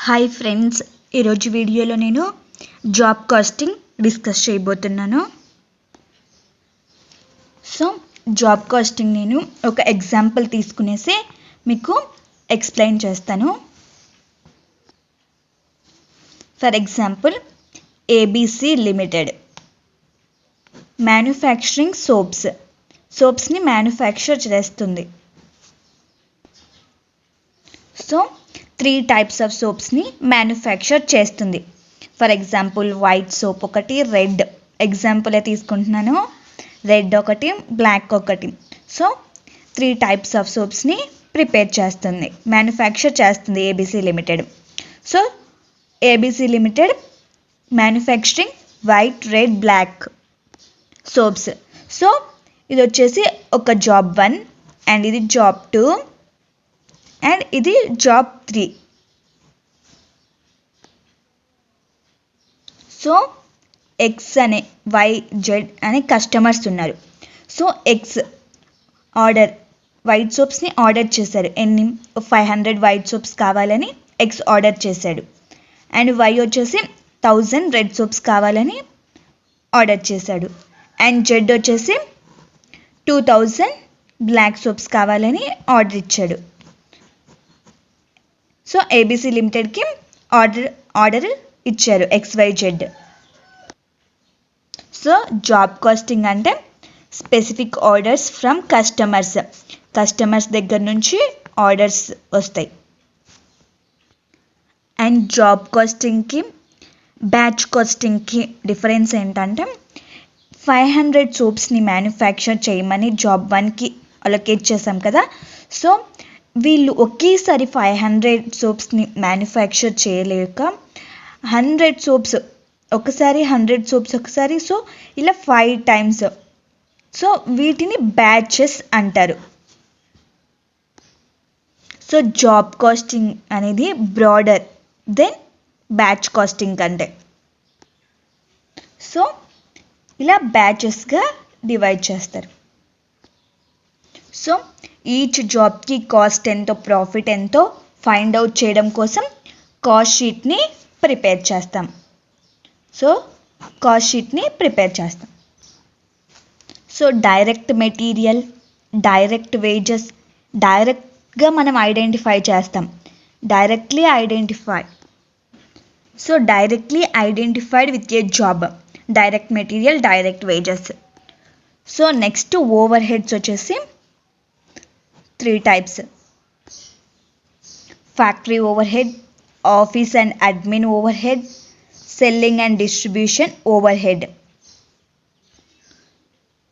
Hi friends, ఈరోజు వీడియోలో నేను జాబ్ కాస్టింగ్ డిస్కస్ చేయబోతున్నాను. సో జాబ్ కాస్టింగ్ నేను ఒక ఎగ్జాంపుల్ తీసుకునేసి మీకు ఎక్స్ప్లెయిన్ చేస్తాను. For example, ABC limited manufacturing సోప్స్ని మ్యానుఫ్యాక్చర్ చేస్తుంది. సో 3 types ఆఫ్ సోప్స్ని మ్యానుఫ్యాక్చర్ చేస్తుంది. ఫర్ ఎగ్జాంపుల్, వైట్ సోప్ ఒకటి, రెడ్ ఎగ్జాంపులే తీసుకుంటున్నాను, రెడ్ ఒకటి, బ్లాక్ ఒకటి. సో 3 types ఆఫ్ సోప్స్ని ప్రిపేర్ చేస్తుంది, మ్యానుఫ్యాక్చర్ చేస్తుంది ABC limited. So ABC limited manufacturing white, red, black soaps. So ఇది వచ్చేసి ఒక జాబ్ 1 అండ్ ఇది జాబ్ 2 అండ్ ఇది జాబ్ 3. సో ఎక్స్ అనే YZ అనే కస్టమర్స్ ఉన్నారు. సో ఎక్స్ ఆర్డర్ వైట్ సోప్స్ని ఆర్డర్ చేశారు. 500 వైట్ సోప్స్ కావాలని ఎక్స్ ఆర్డర్ చేశాడు. అండ్ వై వచ్చేసి 1000 రెడ్ సోప్స్ కావాలని ఆర్డర్ చేశాడు. అండ్ జెడ్ వచ్చేసి 2000 బ్లాక్ సోప్స్ కావాలని ఆర్డర్ ఇచ్చాడు. సో ఏబీసీ లిమిటెడ్కి ఆర్డర్ ఇచ్చారు XYZ. సో జాబ్ కాస్టింగ్ అంటే స్పెసిఫిక్ ఆర్డర్స్ ఫ్రమ్ కస్టమర్స్ దగ్గర నుంచి ఆర్డర్స్ వస్తాయి. అండ్ జాబ్ కాస్టింగ్కి బ్యాచ్ కాస్టింగ్కి డిఫరెన్స్ ఏంటంటే, 500 సోప్స్ని మ్యానుఫ్యాక్చర్ చేయమని జాబ్ 1కి అలొకేట్ చేసాం కదా. సో వీళ్ళు ఒకేసారి 500 సోప్స్ని మ్యానుఫ్యాక్చర్ చేయలేక 100 సోప్స్ ఒకసారి, 100 సోప్స్ ఒకసారి, సో ఇలా 5 times. సో వీటిని బ్యాచెస్ అంటారు. సో జాబ్ కాస్టింగ్ అనేది బ్రాడర్ దెన్ బ్యాచ్ కాస్టింగ్ కంటే. సో ఇలా బ్యాచెస్గా డివైడ్ చేస్తారు. సో ఈచ్ జాబ్కి కాస్ట్ ఎంతో, ప్రాఫిట్ ఎంతో ఫైండ్ అవుట్ చేయడం కోసం కాస్ట్ షీట్ని ప్రిపేర్ చేస్తాం. సో కాస్ట్ షీట్ని ప్రిపేర్ చేస్తాం. So direct material, direct wages డైరెక్ట్గా మనం ఐడెంటిఫై చేస్తాం. Directly identified with a job, direct material, direct wages. So next overheads వచ్చేసి 3 types. Factory over head, office and admin overhead, selling and distribution overhead.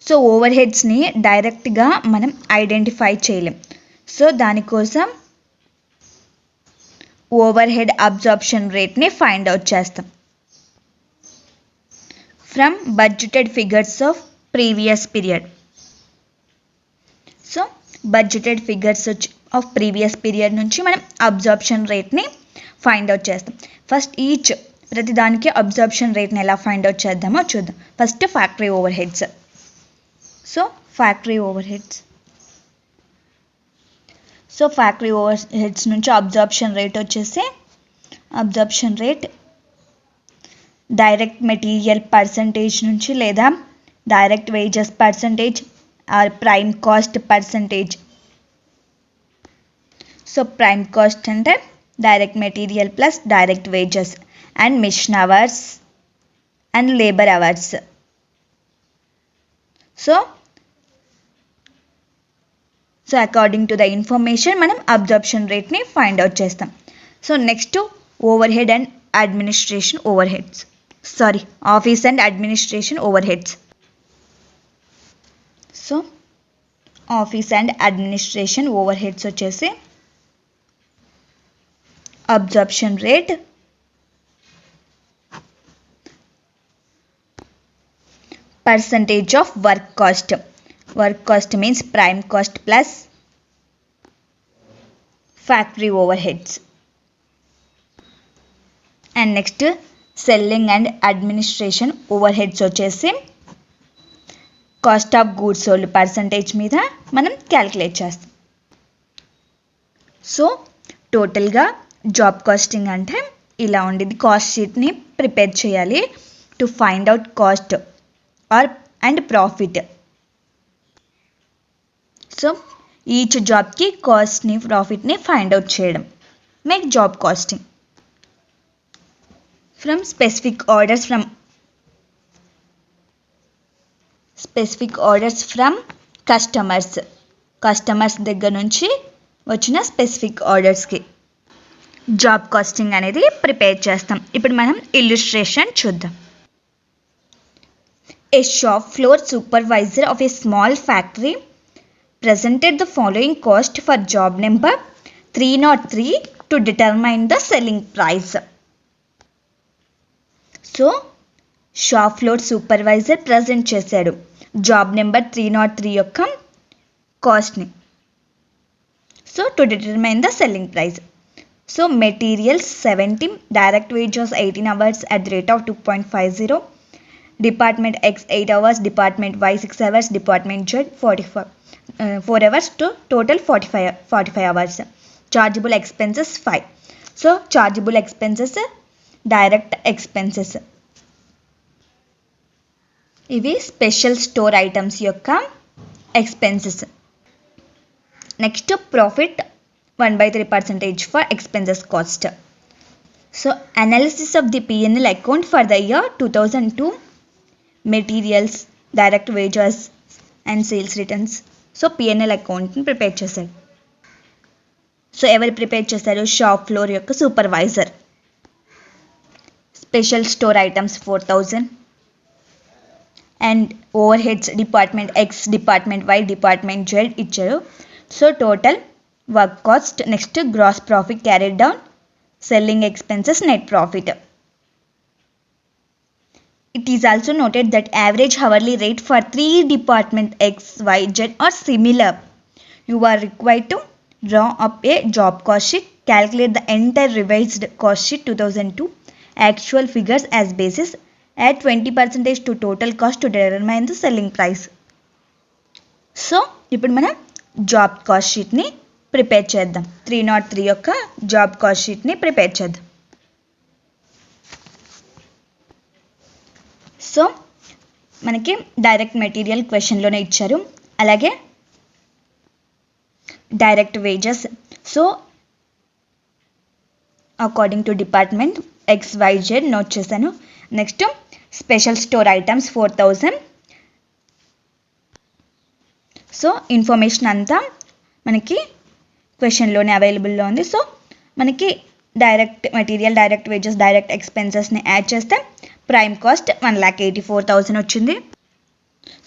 So ఓవర్ హెడ్స్ని డైరెక్ట్గా మనం identify చేయలేం. సో దానికోసం ఓవర్ హెడ్ అబ్జార్ప్షన్ రేట్ని find out చేస్తాం from budgeted figures of previous period. So budgeted figures of previous period నుంచి మనం అబ్జార్ప్షన్ రేట్ని ఫైండ్ అవుట్ చేస్తాం. ఫస్ట్ ప్రతిదానికి అబ్జార్ప్షన్ రేట్ని ఎలా ఫైండ్ అవుట్ చేద్దామో చూద్దాం. First factory overheads. So factory overheads నుంచి అబ్జార్ప్షన్ రేట్ వచ్చేసి, absorption rate direct material percentage నుంచి, లేదా direct wages percentage or prime cost percentage. So prime cost అంటే direct material plus direct wages and machine hours and labour hours. So according to the information మనం absorption రేట్ని find out చేస్తాం. So next overhead and administration overheads, office and administration overheads. So office and administration overheads వచ్చేసి absorption rate percentage of work cost means prime cost plus factory overheads. And next selling and administration overheads వచ్చేసి cost of goods sold percentage మీద మనం calculate చేస్తాం. So టోటల్గా job costing అంటే ఇలా ఉండేది. Cost షీట్ని ప్రిపేర్ చేయాలి to find out cost or and profit. So each జాబ్కి కాస్ట్ని ప్రాఫిట్ని ఫైండ్ అవుట్ చేయడం make job costing. From specific orders from customers దగ్గర నుంచి వచ్చిన స్పెసిఫిక్ ఆర్డర్స్కి జాబ్ కాస్టింగ్ అనేది ప్రిపేర్ చేస్తాం. ఇప్పుడు మనం ఇల్లుస్ట్రేషన్ చూద్దాం. A shop floor supervisor of a small factory presented the following cost for job number 303 to determine the selling price. So shop floor supervisor present చేశాడు జాబ్ నెంబర్ 303 యొక్క కాస్ట్ని. So to determine the selling price. So materials 70, direct wages 18 hours at the rate of 2.50, department X 8 hours, department Y 6 hours, department Z 4 hours to total 45 hours. Chargeable expenses 5. So chargeable expenses, direct expenses. ఇవి special store items యొక్క expenses. Next profit 1/3% for expenses cost. So analysis of the P&L account for the year 2002, materials, direct wages and sales returns. So P&L అకౌంట్ని prepare చేశాడు. So ఎవరు prepare చేశారు? Shop floor యొక్క supervisor. Special store items 4000 and overheads department X, department Y, department Z ఇచ్చారు. So total work cost. Next gross profit carried down, selling expenses, net profit. It is also noted that average hourly rate for 3 department X, Y, Z are similar. You are required to draw up a job cost sheet, calculate the entire revised cost sheet 2002 actual figures as basis, add 20% to total cost to determine the selling price. So ఇప్పుడు మనం job cost షీట్ని prepare చేద్దాం. 303 యొక్క job cost షీట్ని prepare చేద్దాం. So మనకి direct material క్వశ్చన్లోనే ఇచ్చారు, అలాగే direct wages. So according to department XYZ note చేశాను. Next special store items 4000. So information అంతా మనకి క్వశ్చన్లోనే అవైలబుల్లో ఉంది. సో మనకి direct material, direct wages, direct ఎక్స్పెన్సెస్ని యాడ్ చేస్తే ప్రైమ్ కాస్ట్ 1,84,000 వచ్చింది.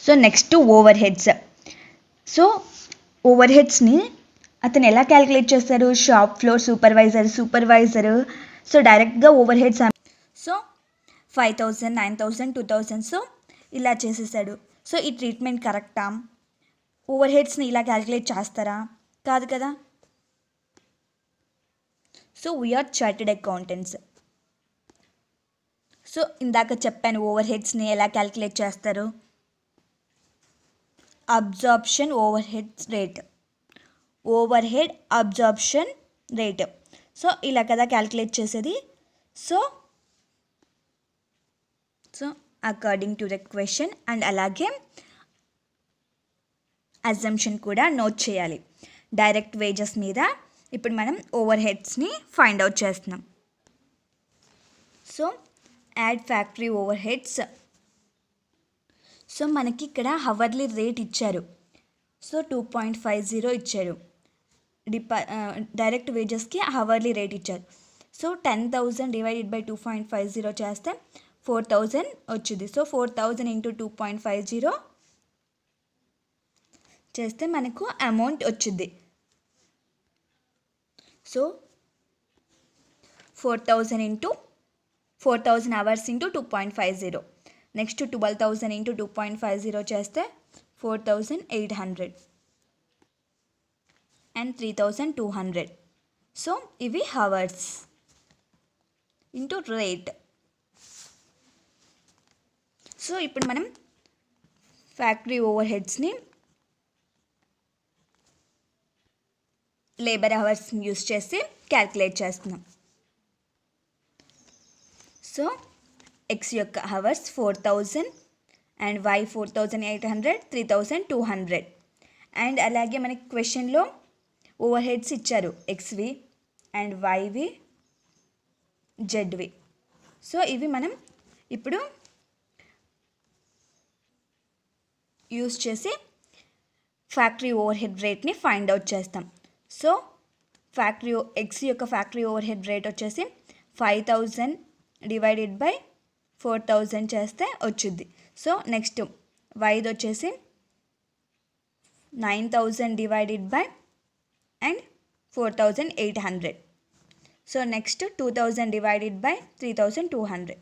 So next overheads. So ఓవర్ హెడ్స్ని అతను ఎలా క్యాలిక్యులేట్ చేస్తారు? Shop floor supervisor. సో డైరెక్ట్గా ఓవర్ హెడ్స్ సో 5,000, 9,000, 2,000 సో ఇలా చేసేసాడు. సో ఈ ట్రీట్మెంట్ కరెక్టా? ఓవర్ హెడ్స్ని ఇలా క్యాలిక్యులేట్ చేస్తారా? కాదు కదా. So we are chartered accountants. So ఇందాక చెప్పాను ఓవర్ హెడ్స్ని ఎలా క్యాలిక్యులేట్ చేస్తారు. Absorption overhead absorption rate. So ఇలా కదా క్యాలిక్యులేట్ చేసేది. So according to the question and అలాగే అజంప్షన్ కూడా నోట్ చేయాలి. డైరెక్ట్ వేజెస్ మీద ఇప్పుడు మనం ఓవర్ హెడ్స్ని ఫైండ్ అవుట్ చేస్తున్నాం. So add factory overheads. So మనకి ఇక్కడ హవర్లీ రేట్ ఇచ్చారు. సో 2.50 ఇచ్చారు. డైరెక్ట్ వేజెస్కి హవర్లీ రేట్ ఇచ్చారు. సో 10,000 డివైడెడ్ బై 2.50 చేస్తే 4,000 వచ్చింది. సో 4,000 ఇంటూ 2.50 చేస్తే మనకు అమౌంట్ వచ్చింది. So 4,000 into 4,000 hours into 2.50. Next 12,000 into 2.50 చేస్తే 4,800 అండ్ 3,200. సో ఇవి హవర్స్ ఇంటూ రేట్. సో ఇప్పుడు మనం ఫ్యాక్టరీ ఓవర్ హెడ్స్ని లేబర్ అవర్స్ని యూస్ చేసి క్యాల్కులేట్ చేస్తున్నాం. సో ఎక్స్ యొక్క అవర్స్ 4000 అండ్ వై 4800, 3200. అండ్ అలాగే మనకి క్వశ్చన్లో ఓవర్ హెడ్స్ ఇచ్చారు, ఎక్స్వి అండ్ వైవి జెడ్వి. సో ఇవి మనం ఇప్పుడు యూస్ చేసి ఫ్యాక్టరీ ఓవర్ హెడ్ రేట్ని ఫైండ్ అవుట్ చేస్తాం. సో ఎక్స్ యొక్క ఫ్యాక్టరీ ఓవర్ హెడ్ రేట్ వచ్చేసి 5000 డివైడెడ్ బై 4000 చేస్తే వచ్చింది. సో నెక్స్ట్ వైది వచ్చేసి 9000 divided by and 4800. So next 2000 divided by 3200.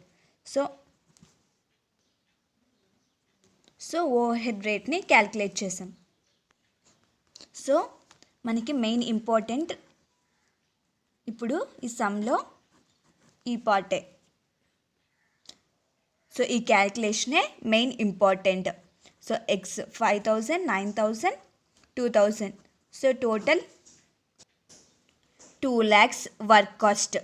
So overhead రేట్ని క్యాల్కులేట్ చేసాం. సో మనకి మెయిన్ ఇంపార్టెంట్ ఇప్పుడు ఈ సమ్లో ఈ పార్టే. సో ఈ క్యాల్కులేషనే main important. So X 5000, 9000, 2000. So total 2 lakhs work cost.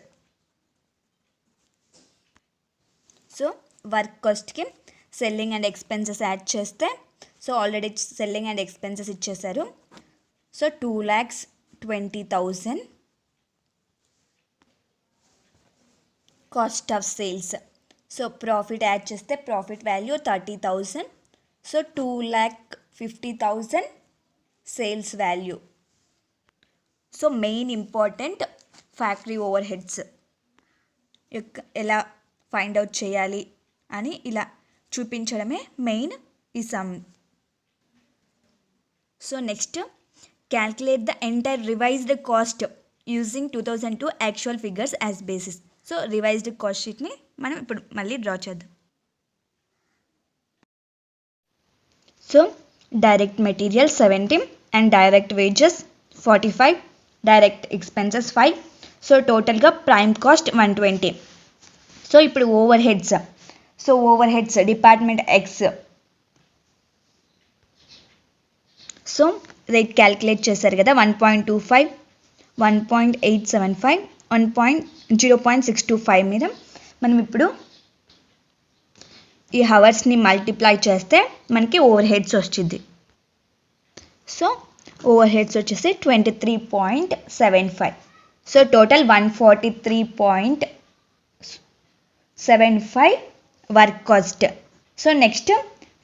So work కాస్ట్కి సెల్లింగ్ అండ్ ఎక్స్పెన్సెస్ యాడ్ చేస్తే, so already selling and expenses ఇచ్చేసారు. So 2,20,000 cost of sales. So profit add చేస్తే profit value 30,000. So 2,50,000 sales value. So main important factory overheads ఎలా find out చేయాలి అని ఇలా చూపించడమే main ఈ sum. So next calculate the entire revised cost using 2002 actual figures as basis. So revised cost షీట్ని మనం ఇప్పుడు మళ్ళీ డ్రా చేద్దాం. So direct material 70 and direct wages 45, direct expenses 5. So టోటల్గా ప్రైమ్ కాస్ట్ 120. సో ఇప్పుడు overheads. So overheads department X. So rate calculate చేశారు కదా, 1.25, 1.875, 0.625 మీద మనం ఇప్పుడు ఈ హవర్స్ని మల్టిప్లై చేస్తే మనకి ఓవర్ హెడ్స్ వచ్చింది. సో ఓవర్ హెడ్స్ వచ్చేసి 23.75. So total 143.75 work cost. So next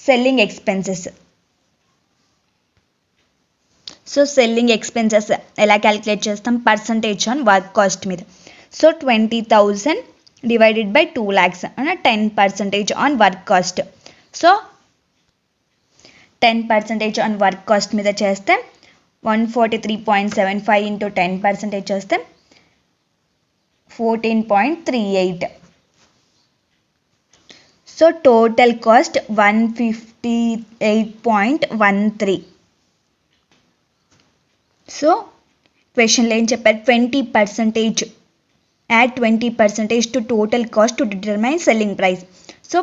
selling expenses. So selling expenses ఎలా క్యాలిక్యులేట్ చేస్తాం, పర్సంటేజ్ ఆన్ వర్క్ కాస్ట్ మీద. సో 20,000 డివైడెడ్ బై 2 lakhs అన్న 10% on work cost. So 10% on work cost మీద చేస్తే 143.75 into 10% చేస్తే 14.38. So total cost 158.13. So క్వశ్చన్లో ఏం చెప్పారు, 20%, add 20% to total cost to determine selling price. So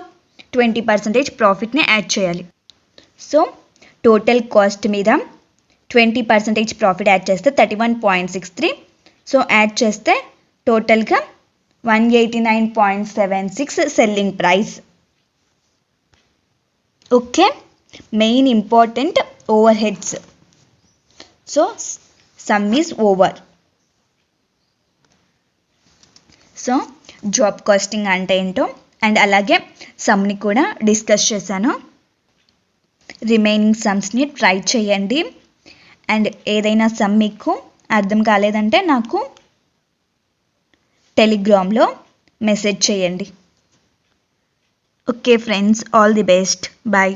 20% ప్రాఫిట్ని యాడ్ చేయాలి. సో టోటల్ కాస్ట్ మీద 20% ప్రాఫిట్ యాడ్ చేస్తే 31.63. సో యాడ్ చేస్తే టోటల్గా 189.76 selling price. Okay, main important overheads. So sum is over. So job costing అంటే ఏంటో and అలాగే సమ్ని కూడా డిస్కస్ చేశాను. రిమైనింగ్ సమ్స్ని ట్రై చేయండి. అండ్ ఏదైనా సమ్ మీకు అర్థం కాలేదంటే నాకు టెలిగ్రామ్లో మెసేజ్ చేయండి. Okay friends, all the best, bye.